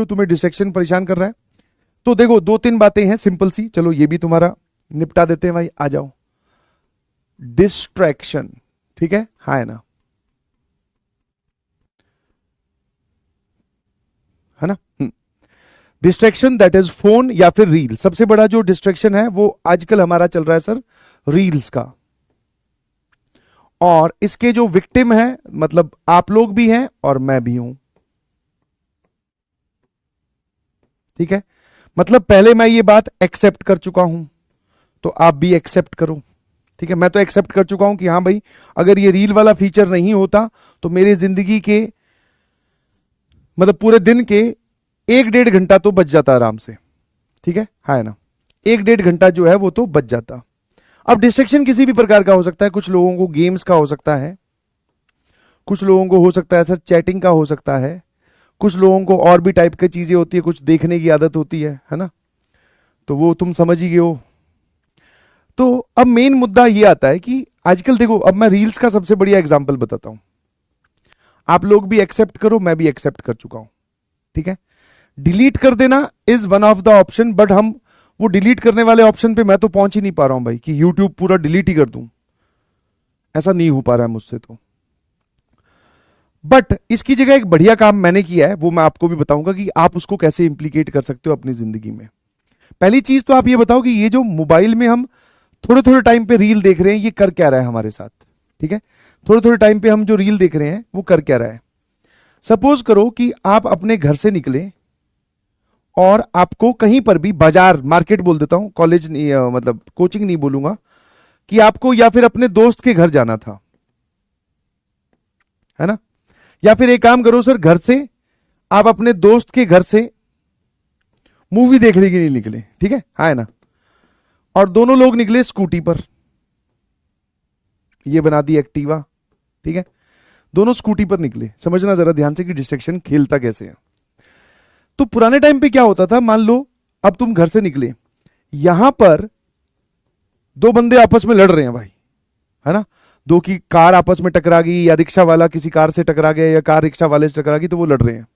जो तुम्हें डिस्ट्रैक्शन परेशान कर रहा है। तो देखो 2-3 बातें हैं सिंपल सी, चलो ये भी तुम्हारा निपटा देते हैं भाई, आ जाओ। डिस्ट्रैक्शन, ठीक है, हाँ है ना, है ना। डिस्ट्रैक्शन दैट इज फोन या फिर रील। सबसे बड़ा जो डिस्ट्रैक्शन है वो आजकल हमारा चल रहा है सर रील्स का, और इसके जो विक्टिम है मतलब आप लोग भी हैं और मैं भी हूं, ठीक है। मतलब पहले मैं ये बात एक्सेप्ट कर चुका हूं, तो आप भी एक्सेप्ट करो, ठीक है। मैं तो एक्सेप्ट कर चुका हूं कि हाँ भाई अगर ये रील वाला फीचर नहीं होता तो मेरी जिंदगी के मतलब पूरे दिन के 1-1.5 घंटा तो बच जाता आराम से, ठीक है, हाँ ना, 1-1.5 घंटा जो है वो तो बच जाता। अब डिस्ट्रैक्शन किसी भी प्रकार का हो सकता है, कुछ लोगों को गेम्स का हो सकता है, कुछ लोगों को हो सकता है सर चैटिंग का हो सकता है, कुछ लोगों को और भी टाइप की चीजें होती है, कुछ देखने की आदत होती है ना, तो वो तुम समझ ही गए हो। तो अब मेन मुद्दा ये आता है कि आजकल देखो, अब मैं रील्स का सबसे बढ़िया एग्जांपल बताता हूं, आप लोग भी एक्सेप्ट करो, मैं भी एक्सेप्ट कर चुका हूं, ठीक है। डिलीट कर देना is one of the option, but हम वो डिलीट करने वाले ऑप्शन पे मैं तो पहुंच ही नहीं पा रहा हूं भाई कि यूट्यूब पूरा डिलीट ही कर दूं, ऐसा नहीं हो पा रहा है मुझसे तो। बट इसकी जगह एक बढ़िया काम मैंने किया है, वो मैं आपको भी बताऊंगा कि आप उसको कैसे इंप्लीकेट कर सकते हो अपनी जिंदगी में। पहली चीज तो आप ये बताओ कि ये जो मोबाइल में हम थोड़े थोड़े टाइम पे रील देख रहे हैं ये कर क्या रहा है हमारे साथ, ठीक है। थोड़े थोड़े टाइम पे हम जो रील देख रहे हैं वो कर क्या रहा है। सपोज करो कि आप अपने घर से निकले और आपको कहीं पर भी, बाजार मार्केट बोल देता हूं, कॉलेज नहीं मतलब कोचिंग नहीं बोलूंगा, कि आपको या फिर अपने दोस्त के घर जाना था, है ना। या फिर एक काम करो सर, घर से आप अपने दोस्त के घर से मूवी देखने के लिए निकले, ठीक है, हाँ है ना, और दोनों लोग निकले स्कूटी पर, ये बना दी एक्टिवा, ठीक है, दोनों स्कूटी पर निकले। समझना जरा ध्यान से कि डिस्ट्रैक्शन खेलता कैसे है। तो पुराने टाइम पे क्या होता था, मान लो अब तुम घर से निकले, यहां पर दो बंदे आपस में लड़ रहे हैं भाई, है ना, दो की कार आपस में टकरा गई, या रिक्शा वाला किसी कार से टकरा गया, या कार रिक्शा वाले से टकरा गई, तो वो लड़ रहे हैं।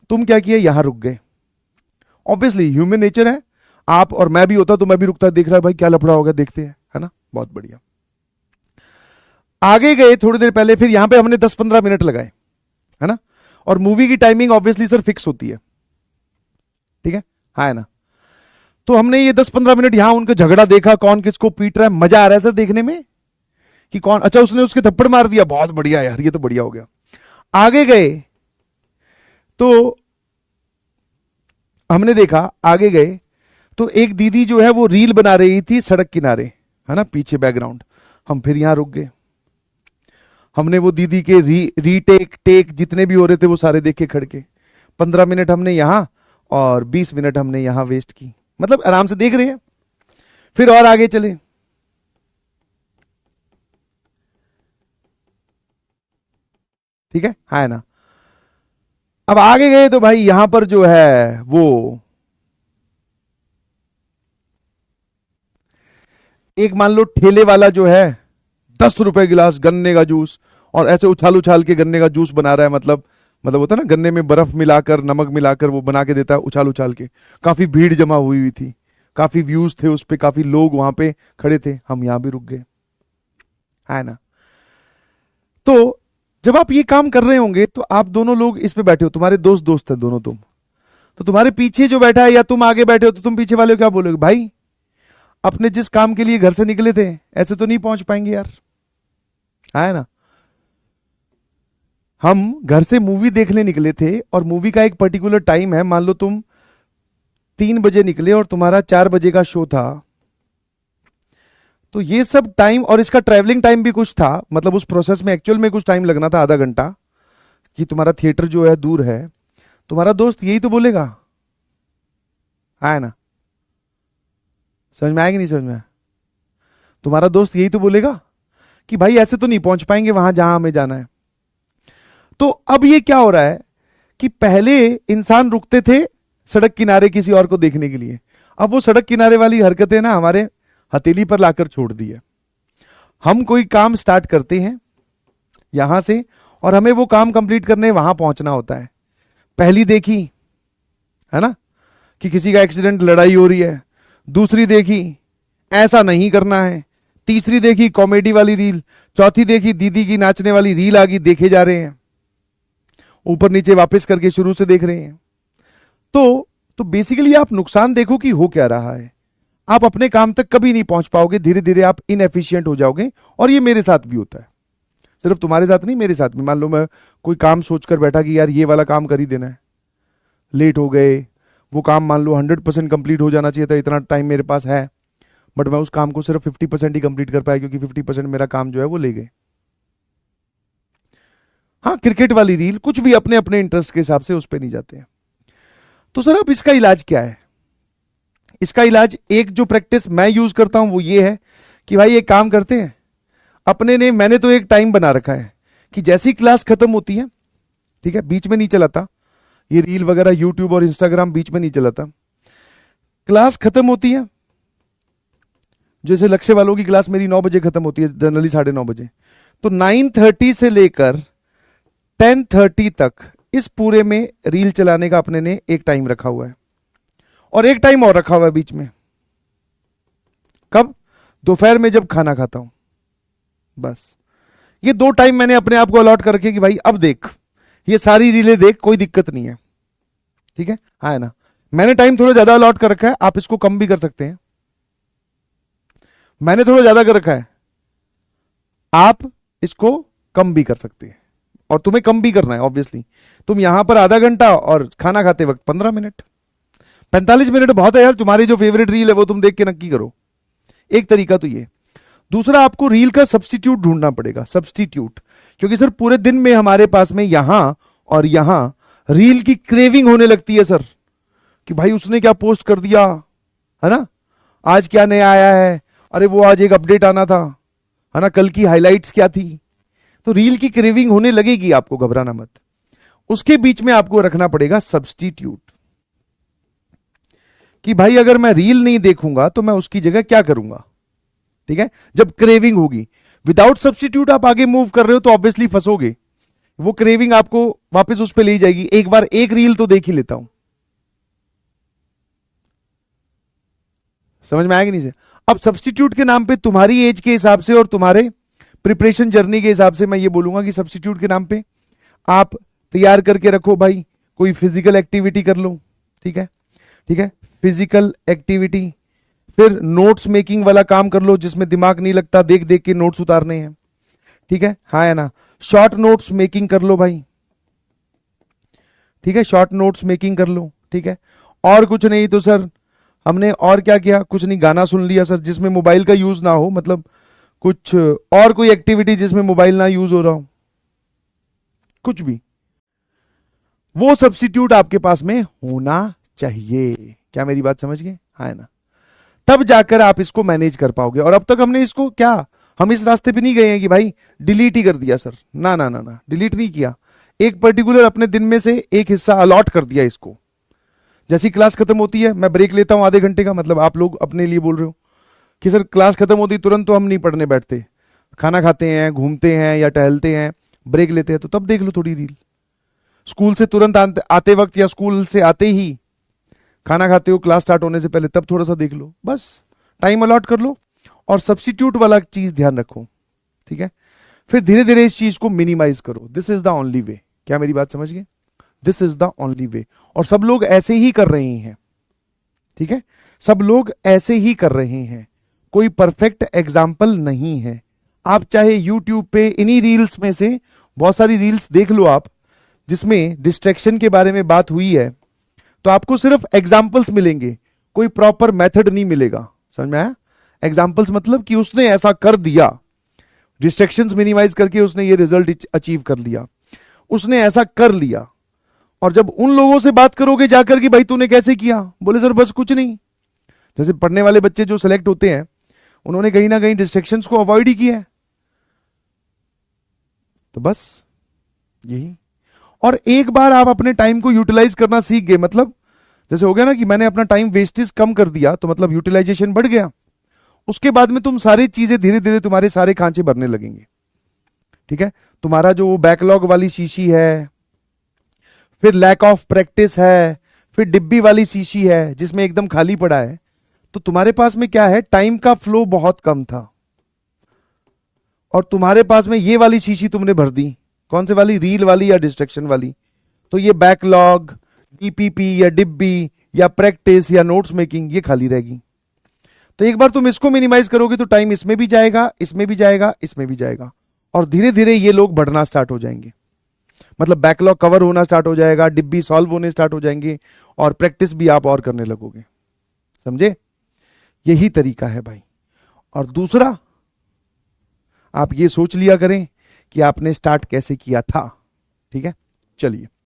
तुम क्या किया, यहां रुक गए। ऑब्वियसली ह्यूमन नेचर है, आप और मैं भी होता तो मैं भी रुकता, देख रहा है भाई क्या लफड़ा होगा, देखते हैं, है ना, बहुत बढ़िया। आगे गए थोड़ी देर पहले, फिर यहां पे हमने 10-15 मिनट लगाए, है ना, और मूवी की टाइमिंग ऑब्वियसली सर फिक्स होती है, ठीक है, हाँ है ना। तो हमने ये 10-15 मिनट यहां उनका झगड़ा देखा, कौन किसको पीट रहा है, मजा आ रहा है सर देखने में कि कौन, अच्छा उसने उसके थप्पड़ मार दिया, बहुत बढ़िया यार, ये तो बढ़िया हो गया। आगे गए तो हमने देखा, आगे गए तो एक दीदी जो है वो रील बना रही थी सड़क किनारे, है ना, पीछे बैकग्राउंड। हम फिर यहां रुक गए, हमने वो दीदी के रीटेक टेक जितने भी हो रहे थे वो सारे देखे खड़ के। 15 मिनट हमने यहां और 20 मिनट हमने यहां वेस्ट की, मतलब आराम से देख रहे हैं। फिर और आगे चले, ठीक है, हाँ है ना। अब आगे गए तो भाई यहां पर जो है वो एक मान लो ठेले वाला जो है 10 रुपए गिलास गन्ने का जूस, और ऐसे उछाल उछाल के गन्ने का जूस बना रहा है, मतलब होता है ना गन्ने में बर्फ मिलाकर नमक मिलाकर वो बना के देता है उछाल उछाल के। काफी भीड़ जमा हुई हुई थी, काफी व्यूज थे उस पे, काफी लोग वहां पे खड़े थे, हम यहां भी रुक गए, है ना। तो जब आप ये काम कर रहे होंगे तो आप दोनों लोग इस पे बैठे हो, तुम्हारे दोस्त दोस्त हैं दोनों तुम, तो तुम्हारे पीछे जो बैठा है या तुम आगे बैठे हो तो तुम पीछे वाले को क्या बोलोगे, भाई अपने जिस काम के लिए घर से निकले थे ऐसे तो नहीं पहुंच पाएंगे यार, है ना। हम घर से मूवी देखने निकले थे और मूवी का एक पर्टिकुलर टाइम है, मान लो तुम 3 बजे निकले और तुम्हारा 4 बजे का शो था, तो ये सब टाइम और इसका ट्रैवलिंग टाइम भी कुछ था, मतलब उस प्रोसेस में एक्चुअल में कुछ टाइम लगना था, आधा घंटा, कि तुम्हारा थिएटर जो है दूर है। तुम्हारा दोस्त यही तो बोलेगा, है ना, समझ में आया कि नहीं समझ में आया? तुम्हारा दोस्त यही तो बोलेगा कि भाई ऐसे तो नहीं पहुंच पाएंगे वहां जहां हमें जाना है। तो अब ये क्या हो रहा है कि पहले इंसान रुकते थे सड़क किनारे किसी और को देखने के लिए, अब वो सड़क किनारे वाली हरकतें ना हमारे हथेली पर लाकर छोड़ दी है। हम कोई काम स्टार्ट करते हैं यहां से और हमें वो काम कंप्लीट करने वहां पहुंचना होता है। पहली देखी है ना, कि किसी का एक्सीडेंट, लड़ाई हो रही है। दूसरी देखी ऐसा नहीं करना है। तीसरी देखी कॉमेडी वाली रील। चौथी देखी दीदी की नाचने वाली रील आ गई, देखे जा रहे हैं, ऊपर नीचे वापस करके शुरू से देख रहे हैं। तो बेसिकली आप नुकसान देखो कि हो क्या रहा है। आप अपने काम तक कभी नहीं पहुंच पाओगे, धीरे धीरे आप इनएफिशिएंट हो जाओगे। और ये मेरे साथ भी होता है, सिर्फ तुम्हारे साथ नहीं, मेरे साथ भी। मान लो मैं कोई काम सोचकर बैठा कि यार ये वाला काम कर ही देना है, लेट हो गए, वो काम मान लो 100% कंप्लीट हो जाना चाहिए था, इतना टाइम मेरे पास है, बट मैं उस काम को सिर्फ 50% ही कंप्लीट कर पाया, क्योंकि 50% मेरा काम जो है वो ले गए। हाँ, क्रिकेट वाली रील, कुछ भी अपने अपने इंटरेस्ट के हिसाब से उस पर नहीं जाते हैं। तो सर अब इसका इलाज क्या है? इसका इलाज, एक जो प्रैक्टिस मैं यूज करता हूं वो ये है कि भाई एक काम करते हैं, मैंने तो एक टाइम बना रखा है कि जैसी क्लास खत्म होती है, ठीक है, बीच में नहीं चलाता ये रील वगैरह, यूट्यूब और इंस्टाग्राम बीच में नहीं चलाता। क्लास खत्म होती है, जैसे लक्ष्य वालों की क्लास मेरी 9 बजे खत्म होती है, जनरली 9:30 बजे, तो 9:30 से लेकर 10:30 तक इस पूरे में रील चलाने का अपने ने एक टाइम रखा हुआ है। और एक टाइम और रखा हुआ है बीच में, कब? दोपहर में जब खाना खाता हूं। बस ये 2 टाइम मैंने अपने आप को अलॉट करके कि भाई अब देख, ये सारी रीलें देख, कोई दिक्कत नहीं है, ठीक है, हाँ है ना। मैंने टाइम थोड़ा ज्यादा अलॉट कर रखा है, आप इसको कम भी कर सकते हैं। मैंने थोड़ा ज्यादा कर रखा है, आप इसको कम भी कर सकते हैं, और तुम्हें कम भी करना है ऑब्वियसली। तुम यहां पर आधा घंटा और खाना खाते वक्त 15 मिनट, 45 मिनट बहुत है यार। तुम्हारी जो फेवरेट रील है वो तुम देख के नक्की करो। एक तरीका तो ये। दूसरा, आपको रील का सब्स्टिट्यूट ढूंढना पड़ेगा, सब्स्टिट्यूट, क्योंकि सर पूरे दिन में हमारे पास में यहां और यहां रील की क्रेविंग होने लगती है सर, कि भाई उसने क्या पोस्ट कर दिया, है ना, आज क्या नया आया है, अरे वो आज एक अपडेट आना था, है ना, कल की हाइलाइट्स क्या थी। तो रील की क्रेविंग होने लगेगी, आपको घबराना मत। उसके बीच में आपको रखना पड़ेगा सब्स्टिट्यूट, कि भाई अगर मैं रील नहीं देखूंगा तो मैं उसकी जगह क्या करूंगा, ठीक है, जब क्रेविंग होगी। विदाउट सब्स्टिट्यूट आप आगे मूव कर रहे हो तो ऑब्वियसली फंसोगे, वो क्रेविंग आपको वापस उस पर ले जाएगी। एक बार एक रील तो देख ही लेता हूं, समझ में आएगा नहीं से? अब सब्स्टिट्यूट के नाम पे तुम्हारी एज के हिसाब से और तुम्हारे प्रिपरेशन जर्नी के हिसाब से मैं ये बोलूंगा कि सब्स्टिट्यूट के नाम पे आप तैयार करके रखो भाई, कोई फिजिकल एक्टिविटी कर लो, ठीक है, ठीक है, फिजिकल एक्टिविटी। फिर नोट्स मेकिंग वाला काम कर लो, जिसमें दिमाग नहीं लगता, देख देख के नोट्स उतारने हैं, ठीक है, हाँ है ना। शॉर्ट नोट्स मेकिंग कर लो भाई, ठीक है, शॉर्ट नोट्स मेकिंग कर लो, ठीक है। और कुछ नहीं तो सर हमने और क्या किया, कुछ नहीं, गाना सुन लिया सर, जिसमें मोबाइल का यूज ना हो, मतलब कुछ और कोई एक्टिविटी जिसमें मोबाइल ना यूज हो रहा हो, कुछ भी, वो सब्स्टिट्यूट आपके पास में होना चाहिए। क्या मेरी बात समझ गए? हाँ है ना। तब जाकर आप इसको मैनेज कर पाओगे। और अब तक हमने इसको क्या, हम इस रास्ते पे नहीं गए हैं कि भाई डिलीट ही कर दिया सर, ना ना ना ना, डिलीट नहीं किया। एक पर्टिकुलर अपने दिन में से एक हिस्सा अलॉट कर दिया इसको। जैसी क्लास खत्म होती है मैं ब्रेक लेता हूं आधे घंटे का, मतलब आप लोग अपने लिए बोल रहे हो कि सर क्लास खत्म होती तुरंत तो हम नहीं पढ़ने बैठते, खाना खाते हैं, घूमते हैं या टहलते हैं, ब्रेक लेते हैं, तो तब देख लो थोड़ी रील। स्कूल से तुरंत आते वक्त या स्कूल से आते ही खाना खाते हो, क्लास स्टार्ट होने से पहले, तब थोड़ा सा देख लो, बस टाइम अलॉट कर लो। और सब्स्टिट्यूट वाला चीज ध्यान रखो, ठीक है। फिर धीरे धीरे इस चीज को मिनिमाइज करो। This is the only way. क्या मेरी बात समझ गए? This is the only way. और सब लोग ऐसे ही कर रहे हैं, ठीक है, सब लोग ऐसे ही कर रहे हैं, कोई परफेक्ट एग्जाम्पल नहीं है। आप चाहे यूट्यूब पे इन्हीं रील्स में से बहुत सारी रील्स देख लो आप, जिसमें डिस्ट्रैक्शन के बारे में बात हुई है, तो आपको सिर्फ एग्जाम्पल्स मिलेंगे, कोई प्रॉपर मेथड नहीं मिलेगा। समझ में आया? एग्जाम्पल्स मतलब कि उसने ऐसा कर दिया, डिस्ट्रैक्शंस मिनिमाइज करके उसने ये रिजल्ट अचीव कर लिया, उसने ऐसा कर लिया। और जब उन लोगों से बात करोगे जाकर कि भाई तूने कैसे किया, बोले सर बस कुछ नहीं। जैसे पढ़ने वाले बच्चे जो सिलेक्ट होते हैं, उन्होंने कहीं ना कहीं डिस्ट्रैक्शंस को अवॉइड ही किया है, तो बस यही। और एक बार आप अपने टाइम को यूटिलाइज करना सीख गए, मतलब जैसे हो गया ना कि मैंने अपना टाइम वेस्टेज कम कर दिया, तो मतलब यूटिलाइजेशन बढ़ गया। उसके बाद में तुम सारी चीजें धीरे धीरे तुम्हारे सारे खांचे भरने लगेंगे, ठीक है। तुम्हारा जो बैकलॉग वाली शीशी है, फिर लैक ऑफ प्रैक्टिस है, फिर डिब्बी वाली शीशी है जिसमें एकदम खाली पड़ा है, तो तुम्हारे पास में क्या है, टाइम का फ्लो बहुत कम था। और तुम्हारे पास में ये वाली शीशी तुमने भर दी, कौन से वाली, रील वाली या डिस्ट्रैक्शन वाली, तो ये बैकलॉग, डीपीपी या डिब्बी या प्रैक्टिस या नोट्स मेकिंग, ये खाली रहेगी। तो एक बार तुम इसको मिनिमाइज करोगे तो टाइम इसमें भी जाएगा, इसमें भी जाएगा, इसमें भी जाएगा, और धीरे धीरे ये लोग बढ़ना स्टार्ट हो जाएंगे। मतलब बैकलॉग कवर होना स्टार्ट हो जाएगा, डिब्बी सॉल्व होने स्टार्ट हो जाएंगे, और प्रैक्टिस भी आप और करने लगोगे। समझे? यही तरीका है भाई। और दूसरा, आप ये सोच लिया करें कि आपने स्टार्ट कैसे किया था। ठीक है, चलिए।